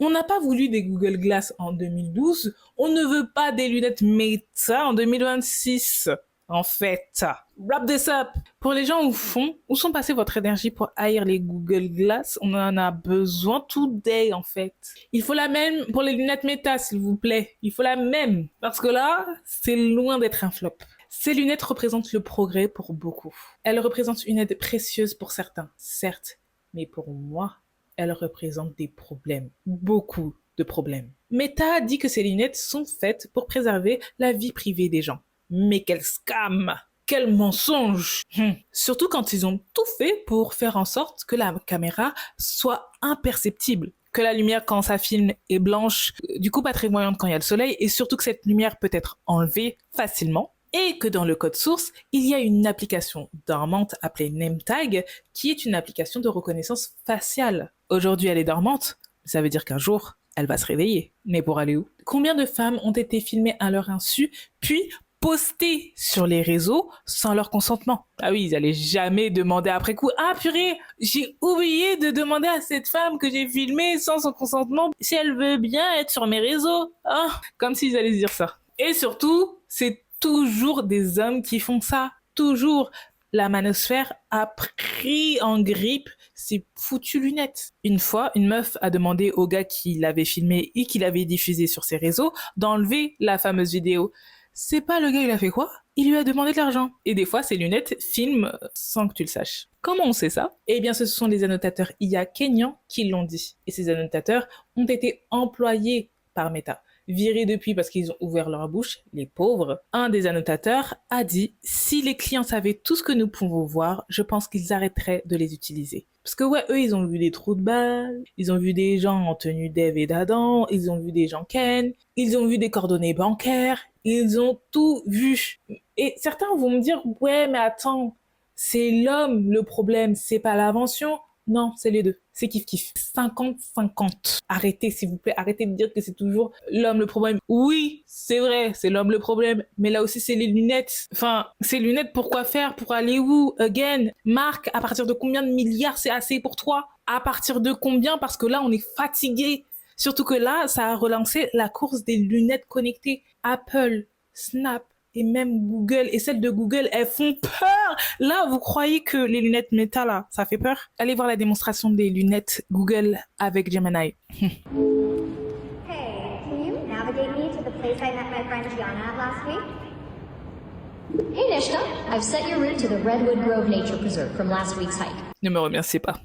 On n'a pas voulu des Google Glass en 2012, on ne veut pas des lunettes Meta en 2026. En fait, wrap this up. Pour les gens au fond, où sont passées votre énergie pour haïr les Google Glass? On en a besoin today, en fait. Il faut la même pour les lunettes Meta, s'il vous plaît. Il faut la même. Parce que là, c'est loin d'être un flop. Ces lunettes représentent le progrès pour beaucoup. Elles représentent une aide précieuse pour certains, certes. Mais pour moi, elles représentent des problèmes. Beaucoup de problèmes. Meta dit que ces lunettes sont faites pour préserver la vie privée des gens. Mais quel scam! Quel mensonge! Surtout quand ils ont tout fait pour faire en sorte que la caméra soit imperceptible. Que la lumière quand ça filme est blanche, du coup pas très voyante quand il y a le soleil, et surtout que cette lumière peut être enlevée facilement. Et que dans le code source, il y a une application dormante appelée NameTag, qui est une application de reconnaissance faciale. Aujourd'hui elle est dormante, ça veut dire qu'un jour, elle va se réveiller. Mais pour aller où? Combien de femmes ont été filmées à leur insu, puis postées sur les réseaux sans leur consentement? Ah oui, ils allaient jamais demander après coup, ah purée, j'ai oublié de demander à cette femme que j'ai filmée sans son consentement si elle veut bien être sur mes réseaux. Ah, comme s'ils allaient se dire ça. Et surtout, c'est toujours des hommes qui font ça. Toujours. La manosphère a pris en grippe ses foutues lunettes. Une fois, une meuf a demandé au gars qui l'avait filmé et qui l'avait diffusé sur ses réseaux d'enlever la fameuse vidéo. C'est pas le gars, il a fait quoi? Il lui a demandé de l'argent. Et des fois, ces lunettes filment sans que tu le saches. Comment on sait ça? Eh bien, ce sont les annotateurs IA kenyans qui l'ont dit. Et ces annotateurs ont été employés par Meta. Virés depuis parce qu'ils ont ouvert leur bouche, les pauvres, un des annotateurs a dit « Si les clients savaient tout ce que nous pouvons voir, je pense qu'ils arrêteraient de les utiliser. » Parce que ouais, eux, ils ont vu des trous de balles, ils ont vu des gens en tenue d'Ève et d'Adam, ils ont vu des gens Ken, ils ont vu des coordonnées bancaires, ils ont tout vu. Et certains vont me dire « Ouais, mais attends, c'est l'homme le problème, c'est pas l'invention. » Non, c'est les deux. C'est kiff-kiff. 50-50. Arrêtez, s'il vous plaît. Arrêtez de dire que c'est toujours l'homme le problème. Oui, c'est vrai, c'est l'homme le problème. Mais là aussi, c'est les lunettes. Enfin, ces lunettes, pour quoi faire? Pour aller où? Again. Marc, à partir de combien de milliards c'est assez pour toi? À partir de combien? Parce que là, on est fatigué. Surtout que là, ça a relancé la course des lunettes connectées. Apple, Snap, et même Google, et celles de Google, elles font peur. Là, vous croyez que les lunettes Meta, là, ça fait peur? Allez voir la démonstration des lunettes Google avec Gemini. Hey, can you navigate me to the place I met my friend Gianna at last week? Hey Nishka, I've set your route to the Redwood Grove Nature Preserve from last week's hike. Ne me remerciez pas.